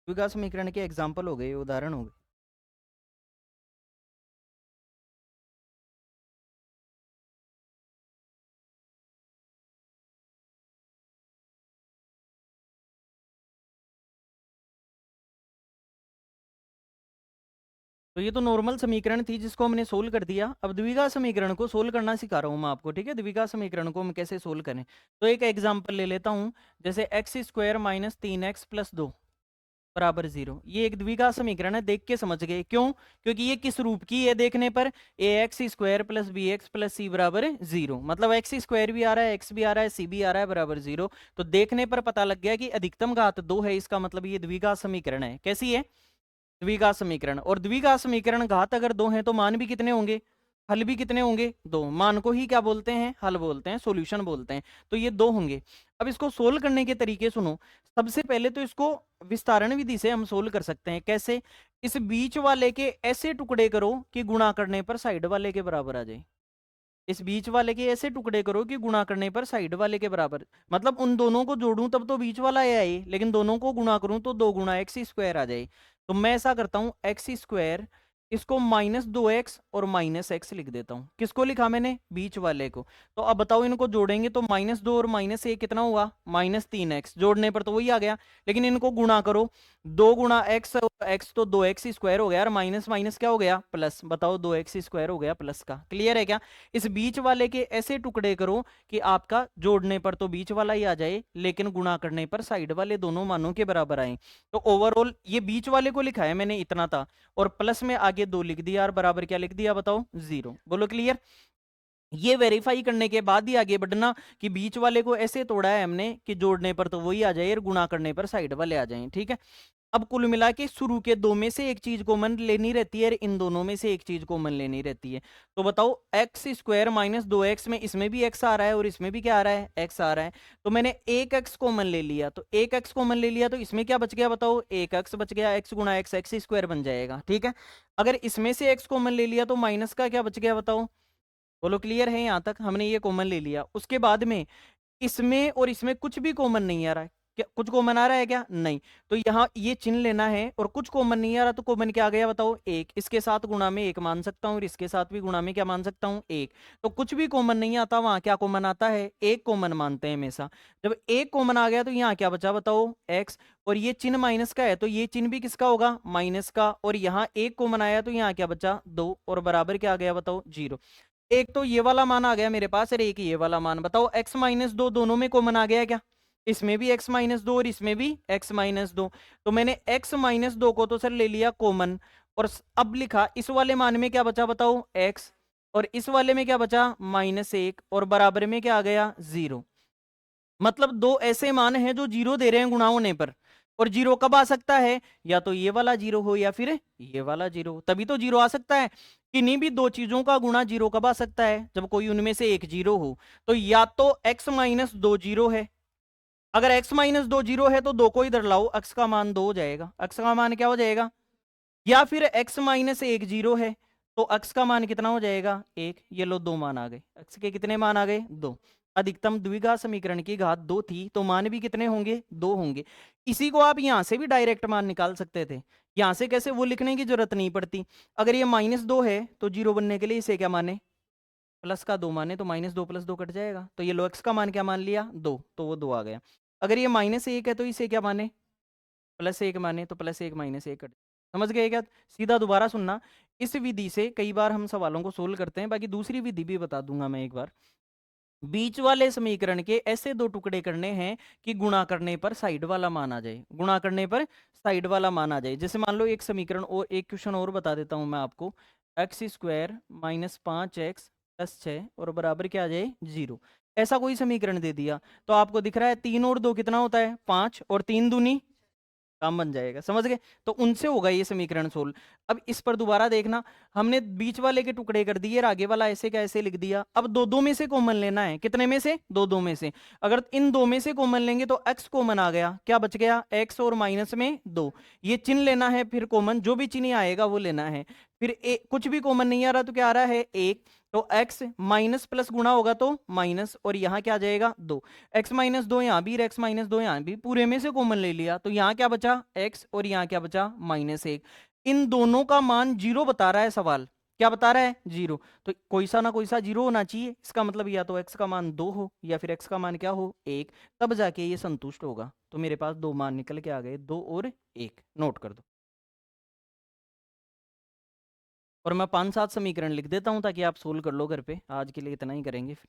द्विघात समीकरण के एग्जाम्पल हो गए, उदाहरण हो गए। तो ये तो नॉर्मल समीकरण थी जिसको हमने सोल्व कर दिया। अब द्विघात समीकरण को सोल्व करना सिखा रहा हूँ मैं आपको। ठीक है, द्विघात समीकरण को हम कैसे सोल्व करें। तो एक एग्जांपल ले लेता हूँ, जैसे x² - 3x + 2 बराबर 0। ये एक द्विघात समीकरण है, देख के समझ गए क्यों, क्योंकि ये किस रूप की है देखने पर, ax² + bx + c = 0। मतलब x² भी आ रहा है, x भी आ रहा है, c भी आ रहा है, बराबर 0। तो देखने पर पता लग गया कि अधिकतम घात 2 है, इसका मतलब ये द्विघात समीकरण है। कैसी है, द्विघात समीकरण। और द्विघात समीकरण घात अगर दो हैं तो मान भी कितने होंगे, हल भी कितने होंगे, दो। मान को ही क्या बोलते हैं, हल बोलते हैं, सॉल्यूशन बोलते हैं। तो ये दो होंगे। अब इसको सोल्व करने के तरीके सुनो। सबसे पहले तो इसको विस्तारण विधि से हम सोल्व कर सकते हैं। कैसे, इस बीच वाले के ऐसे टुकड़े करो कि गुणा करने पर साइड वाले के बराबर आ जाए। इस बीच वाले के ऐसे टुकड़े करो कि गुणा करने पर साइड वाले के बराबर, मतलब उन दोनों को जोड़ूं तब तो बीच वाला आए, लेकिन दोनों को गुणा करूं तो 2 गुणा x² आ जाए। तो मैं ऐसा करता हूं x², इसको -2x और -x लिख देता हूं। किसको लिखा मैंने, बीच वाले को। तो अब बताओ इनको जोड़ेंगे तो -2 और -1 कितना हुआ, -3x। जोड़ने पर तो वही आ गया, लेकिन इनको गुणा करो, 2 गुणा x और x तो 2x² हो गया, और माइनस माइनस क्या हो गया, प्लस। बताओ 2x² हो गया प्लस का। क्लियर है क्या। इस बीच वाले के ऐसे टुकड़े करो कि आपका जोड़ने पर तो बीच वाला ही आ जाए, लेकिन गुणा करने पर साइड वाले दोनों मानों के बराबर आए। तो ओवरऑल ये बीच वाले को लिखा है मैंने, इतना था, और प्लस में आगे 2 लिख दिया, और बराबर क्या लिख दिया, बताओ 0। बोलो क्लियर। ये वेरीफाई करने के बाद ही आगे बढ़ना कि बीच वाले को ऐसे तोड़ा है हमने कि जोड़ने पर तो वही आ जाए और गुणा करने पर साइड वाले आ जाएं। ठीक है। अब कुल मिला के शुरू के दो में से एक चीज कॉमन लेनी रहती है, और इन दोनों में से एक चीज कॉमन लेनी रहती है। तो बताओ x² - 2x में इसमें भी x आ रहा है और इसमें भी क्या आ रहा है, x आ रहा है। तो मैंने एक x कॉमन ले लिया, तो एक x कॉमन ले लिया, तो इसमें क्या बच गया, बताओ एक x बच गया, x गुणा x x² बन जाएगा। ठीक है। अगर इसमें से x कॉमन ले लिया तो माइनस का क्या बच गया, बताओ। बोलो क्लियर है, यहां तक हमने ये कॉमन ले लिया। उसके बाद में इसमें और इसमें कुछ भी कॉमन नहीं आ रहा है, क्या कुछ कॉमन आ रहा है क्या, नहीं। तो यहाँ ये चिन्ह लेना है, और कुछ कॉमन नहीं आ रहा तो कॉमन क्या आ गया, बताओ एक। इसके साथ गुणा में एक मान सकता हूँ, और इसके साथ भी गुणा में क्या मान सकता हूँ, एक। तो कुछ भी कॉमन नहीं आता, वहां क्या कॉमन आता है, एक कॉमन मानते हैं हमेशा। जब एक कॉमन आ गया तो यहाँ क्या बचा, बताओ एक्स। और ये चिन्ह माइनस का है तो ये चिन्ह भी किसका होगा, माइनस का। और यहाँ एक कॉमन आया तो यहाँ क्या बचा, 2, और बराबर क्या आ गया, बताओ 0। एक तो ये वाला मान आ गया मेरे पास, और एक ये वाला मान। बताओ x - 2 दोनों में कॉमन आ गया क्या, इसमें भी x - 2 और इसमें भी x - 2। तो मैंने x - 2 को तो सर ले लिया कॉमन, और अब लिखा इस वाले मान में क्या बचा बताओ x, और इस वाले में क्या बचा -1, और बराबर में क्या आ गया 0। मतलब दो ऐसे मान हैं जो जीरो दे रहे हैं गुणा होने पर, और जीरो कब आ सकता है, या तो ये वाला जीरो हो या फिर ये वाला जीरो हो, तभी तो जीरो आ सकता है। किन्हीं भी दो चीजों का गुणा जीरो कब आ सकता है, जब कोई उनमें से एक जीरो हो। तो या तो x माइनस दो जीरो है, अगर x माइनस दो जीरो है तो दो को इधर लाओ, x का मान दो हो जाएगा, x का मान क्या हो जाएगा, या फिर x माइनस एक जीरो है तो x का मान कितना हो जाएगा एक। ये लो दो मान आ गए, x के कितने मान आ गए दो। अधिकतम द्विघात समीकरण की घात दो थी तो मान भी कितने होंगे दो होंगे। इसी को आप यहां से भी डायरेक्ट मान निकाल सकते थे, यहां से कैसे वो लिखने की जरूरत नहीं पड़ती। अगर ये -2 है तो जीरो बनने के लिए इसे क्या माने प्लस का दो माने, तो -2 + 2 कट जाएगा, तो ये लो x का मान क्या मान लिया दो, तो वो दो आ गया। अगर ये -1 है तो इसे क्या माने +1 माने, तो +1 -1 कट। समझ गए क्या। सीधा दोबारा सुनना, इस विधि से कई बार हम सवालों को सोल्व करते हैं, बाकी दूसरी विधि भी बता दूंगा मैं एक बार। बीच वाले समीकरण के ऐसे दो टुकड़े करने हैं कि गुणा करने पर साइड वाला मान आ जाए, गुणा करने पर साइड वाला मान आ जाए। जैसे मान लो एक समीकरण और एक क्वेश्चन और बता देता हूं मैं आपको, x² - 5x + 6 और बराबर क्या आ जाए 0। ऐसा कोई समीकरण दे दिया तो आपको दिख रहा है 3 और 2 कितना होता है 5, और 3 दूनी काम बन जाएगा। समझ गए, तो उनसे होगा ये समीकरण सोल्व। अब इस पर दोबारा देखना, हमने बीच वाले के टुकड़े कर दिए और आगे वाला ऐसे का ऐसे लिख दिया। अब दो दो में से कॉमन लेना है, कितने में से दो दो में से। अगर इन दो में से कॉमन लेंगे तो x कॉमन आ गया, क्या बच गया x और माइनस में दो। ये चिन्ह लेना है, फिर कॉमन जो भी चिन्ह आएगा वो लेना है। फिर कुछ भी कॉमन नहीं आ रहा तो क्या आ रहा है एक, तो x माइनस प्लस गुणा होगा तो माइनस, और यहाँ क्या आ जाएगा दो। x-2 यहाँ भी, x-2 यहाँ भी, पूरे में से कॉमन ले लिया तो यहाँ क्या बचा x, और यहाँ क्या बचा -1। इन दोनों का मान जीरो बता रहा है सवाल, क्या बता रहा है जीरो, तो कोई सा ना कोई सा जीरो होना चाहिए। इसका मतलब या तो x का मान दो हो या फिर x का मान क्या हो एक, तब जाके ये संतुष्ट होगा। तो मेरे पास दो मान निकल के आ गए, दो और एक, नोट कर दो। और मैं 5-7 समीकरण लिख देता हूं ताकि आप सोल्व कर लो घर पे, आज के लिए इतना ही करेंगे फिर।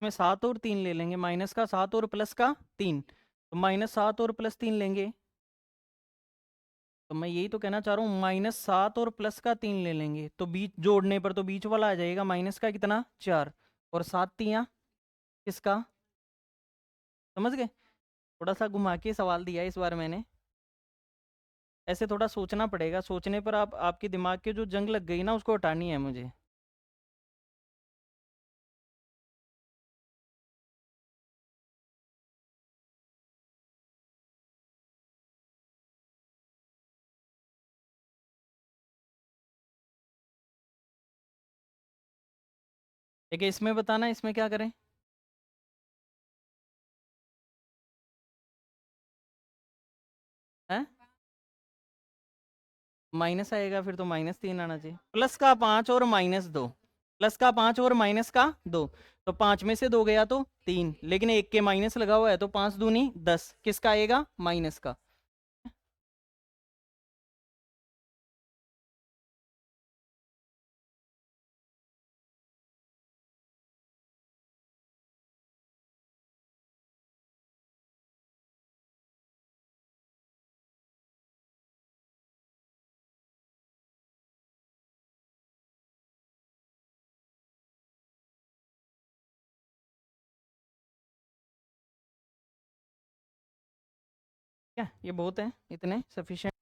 में 7 और 3 ले लेंगे, माइनस का 7 और प्लस का 3, तो -7 और +3 लेंगे। तो मैं यही तो कहना चाह रहा हूँ, -7 और प्लस का 3 ले लेंगे, तो बीच जोड़ने पर तो बीच वाला आ जाएगा माइनस का कितना 4, और 7 तियाँ किसका, समझ गए। थोड़ा सा घुमा के सवाल दिया है इस बार मैंने, ऐसे थोड़ा सोचना पड़ेगा, सोचने पर आप आपके दिमाग के जो जंग लग गई ना उसको हटानी है मुझे। ठीक है, इसमें बताना इसमें क्या करें। हैं, माइनस आएगा फिर तो -3 आना चाहिए, प्लस का 5 और -2, प्लस का 5 और माइनस का 2, तो 5 में से 2 गया तो 3, लेकिन एक के माइनस लगा हुआ है तो 5 दूनी 10, किसका आएगा माइनस का। क्या ये बहुत है, इतने सफिशिएंट।